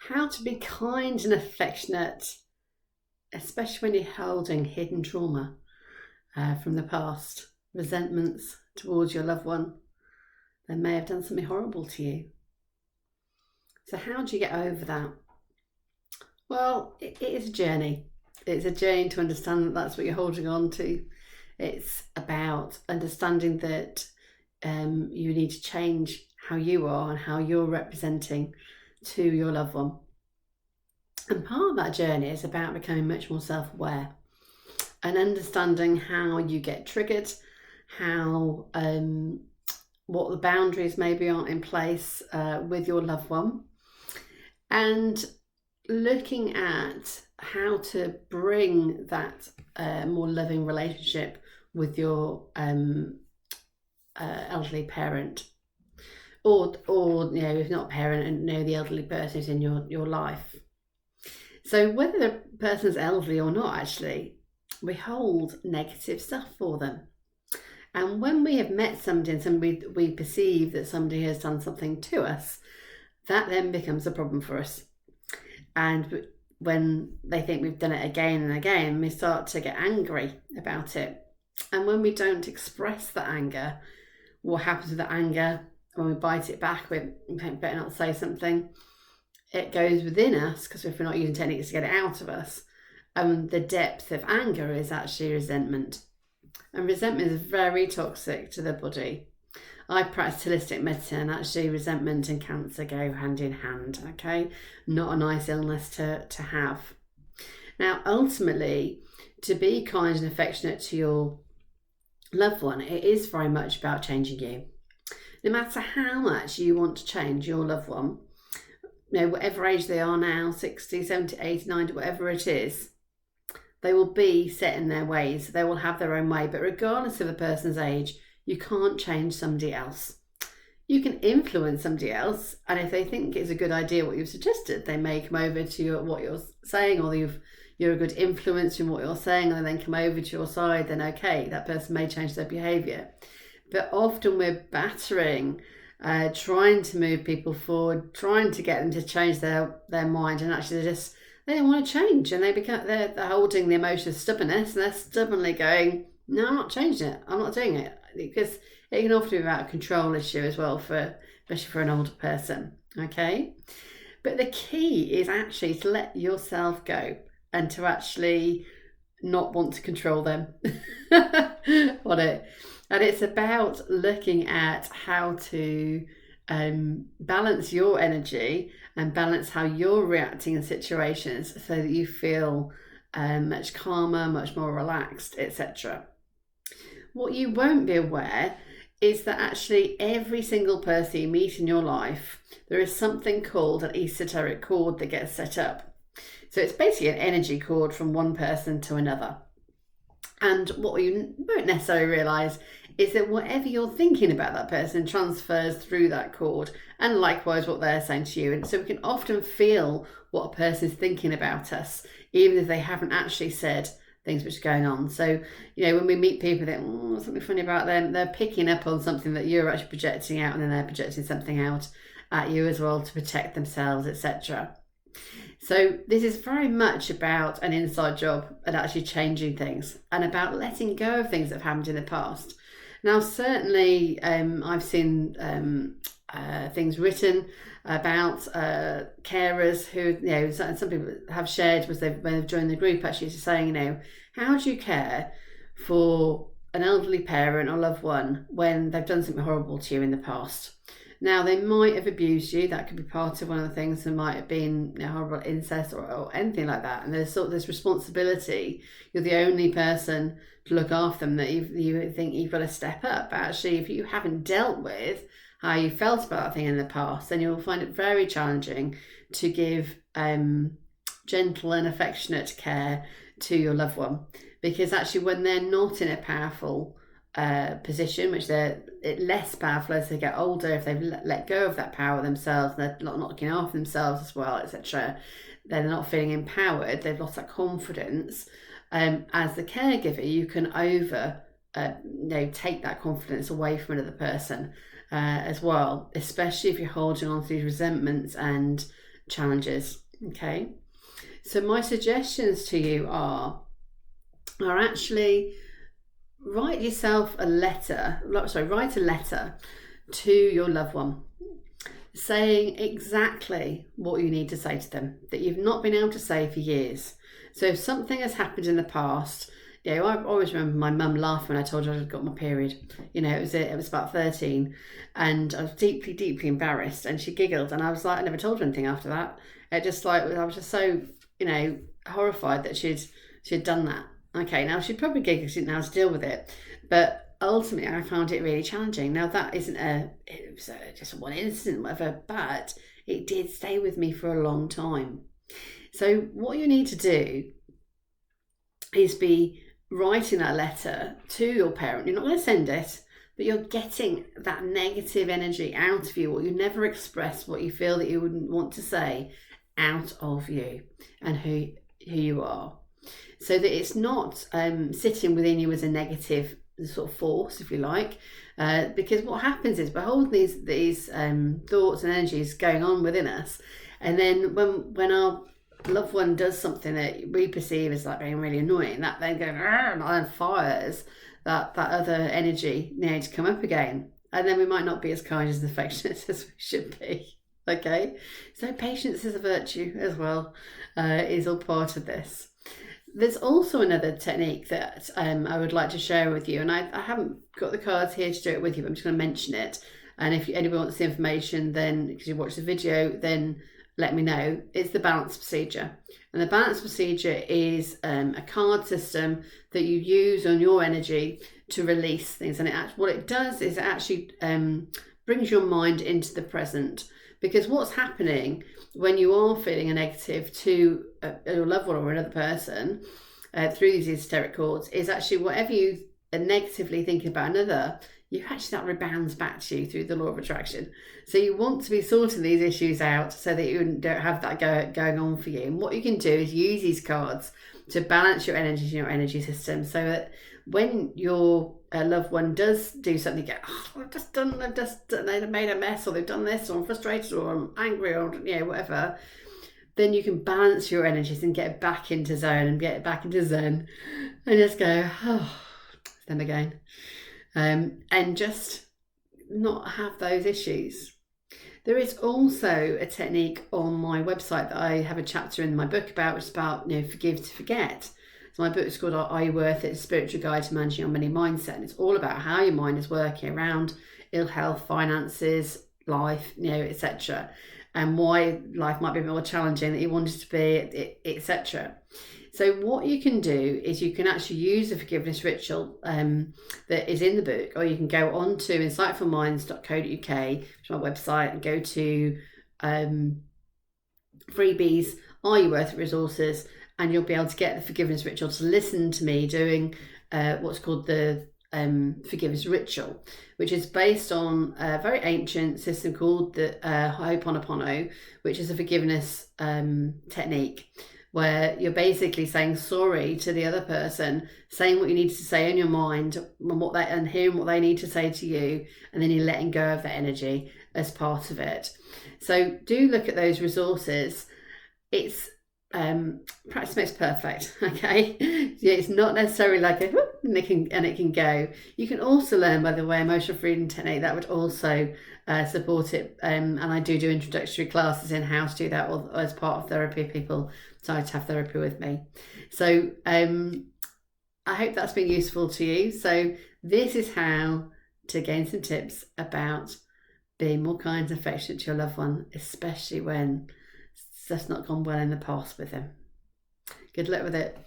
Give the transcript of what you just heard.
how to be kind and affectionate, especially when you're holding hidden trauma from the past, resentments towards your loved one. They may have done something horrible to you. So how do you get over that? Well, it is a journey. It's a journey to understand that that's what you're holding on to. It's about understanding that you need to change how you are and how you're representing to your loved one. And part of that journey is about becoming much more self-aware and understanding how you get triggered, how what the boundaries maybe aren't in place with your loved one, and looking at how to bring that more loving relationship with your elderly parent, or if not parent, and the elderly person is in your life. So whether the person's elderly or not, actually, we hold negative stuff for them. And when we have met somebody and we perceive that somebody has done something to us, that then becomes a problem for us. And when they think we've done it again and again, we start to get angry about it. And when we don't express that anger, what happens with the anger, when we bite it back, we better not say something. It goes within us, because if we're not using techniques to get it out of us, the depth of anger is actually resentment. And resentment is very toxic to the body. I practice holistic medicine, and actually resentment and cancer go hand in hand, okay? Not a nice illness to have. Now, ultimately, to be kind and affectionate to your loved one, it is very much about changing you. No matter how much you want to change your loved one, whatever age they are now, 60, 70, 80, 90, whatever it is, they will be set in their ways. They will have their own way. But regardless of the person's age, you can't change somebody else. You can influence somebody else, and if they think it's a good idea what you've suggested, they may come over to what you're saying, or you're a good influence in what you're saying, and then come over to your side, then okay, that person may change their behaviour. But often we're battering, trying to move people forward, trying to get them to change their mind, and actually they don't want to change, and they're holding the emotion of stubbornness, and they're stubbornly going, no, I'm not changing it, I'm not doing it, because it can often be about a control issue as well, especially for an older person, okay? But the key is actually to let yourself go and to actually not want to control them on it. And it's about looking at how to balance your energy and balance how you're reacting in situations so that you feel much calmer, much more relaxed, etc. What you won't be aware is that actually every single person you meet in your life, there is something called an esoteric chord that gets set up. So it's basically an energy cord from one person to another. And what you won't necessarily realise is that whatever you're thinking about that person transfers through that cord, and likewise what they're saying to you. And so we can often feel what a person is thinking about us, even if they haven't actually said things which are going on. So, when we meet people that, something funny about them, they're picking up on something that you're actually projecting out, and then they're projecting something out at you as well to protect themselves, etc. So this is very much about an inside job and actually changing things, and about letting go of things that have happened in the past. Now, certainly I've seen things written about carers who, some people have shared when they've joined the group, actually saying, how do you care for an elderly parent or loved one when they've done something horrible to you in the past? Now, they might have abused you. That could be part of one of the things. There might have been horrible incest or anything like that. And there's this responsibility. You're the only person to look after them that you think you've got to step up. But actually, if you haven't dealt with how you felt about that thing in the past, then you'll find it very challenging to give gentle and affectionate care to your loved one. Because actually, when they're not in a powerful position, which they're less powerful as they get older, if they've let go of that power themselves, they're not looking after themselves as well, etc., they're not feeling empowered, they've lost that confidence. As the caregiver, you can take that confidence away from another person as well, especially if you're holding on to these resentments and challenges. Okay, so my suggestions to you are actually write a letter to your loved one, saying exactly what you need to say to them that you've not been able to say for years. So if something has happened in the past, I always remember my mum laughing when I told her I'd got my period. It was about 13, and I was deeply, deeply embarrassed, and she giggled, and I was like, I never told her anything after that. I was just so, horrified that she'd done that. Okay, now she'd probably giggle, she didn't know how to deal with it, but ultimately I found it really challenging. Now that isn't it was just one incident, whatever, but it did stay with me for a long time. So what you need to do is be writing that letter to your parent. You're not going to send it, but you're getting that negative energy out of you, or you never express what you feel that you wouldn't want to say out of you and who you are, so that it's not sitting within you as a negative sort of force, if you like, because what happens is, we're holding these thoughts and energies going on within us, and then when our loved one does something that we perceive as like being really annoying, that then goes and then fires that other energy to come up again, and then we might not be as kind, as affectionate as we should be. Okay, so patience is a virtue as well, is all part of this. There's also another technique that I would like to share with you, and I haven't got the cards here to do it with you, but I'm just going to mention it. And if anyone wants the information, then because you watch the video, then let me know. It's the balance procedure. And the balance procedure is a card system that you use on your energy to release things. And what it does is it actually brings your mind into the present. Because what's happening when you are feeling a negative to a loved one or another person through these esoteric chords is actually whatever you are negatively thinking about another, that rebounds back to you through the law of attraction. So you want to be sorting these issues out so that you don't have that going on for you. And what you can do is use these cards to balance your energy in your energy system, so that when your loved one does do something, they've made a mess, or they've done this, or I'm frustrated, or I'm angry, or whatever, then you can balance your energies and get back into zone and get back into zen and just go, it's them again. And just not have those issues. There is also a technique on my website that I have a chapter in my book about, which is about forgive to forget. So my book is called Are You Worth It? A Spiritual Guide to Managing Your Money Mindset. And it's all about how your mind is working around ill health, finances, life, etc. And why life might be more challenging than you want it to be, etc. So what you can do is you can actually use a forgiveness ritual that is in the book, or you can go on to insightfulminds.co.uk, which is my website, and go to freebies, Are You Worth It resources, and you'll be able to get the forgiveness ritual to listen to me doing what's called the forgiveness ritual, which is based on a very ancient system called the Ho'oponopono, which is a forgiveness technique, where you're basically saying sorry to the other person, saying what you need to say in your mind, and hearing what they need to say to you, and then you're letting go of that energy as part of it. So do look at those resources. It's practice makes perfect. Okay, it's not necessarily like a whoop, and it can go. You can also learn, by the way, emotional freedom technique. That would also support it. And I do introductory classes in how to do that, or as part of therapy. People decide to have therapy with me. So I hope that's been useful to you. So this is how to gain some tips about being more kind and affectionate to your loved one, especially when stuff's not gone well in the past with them. Good luck with it.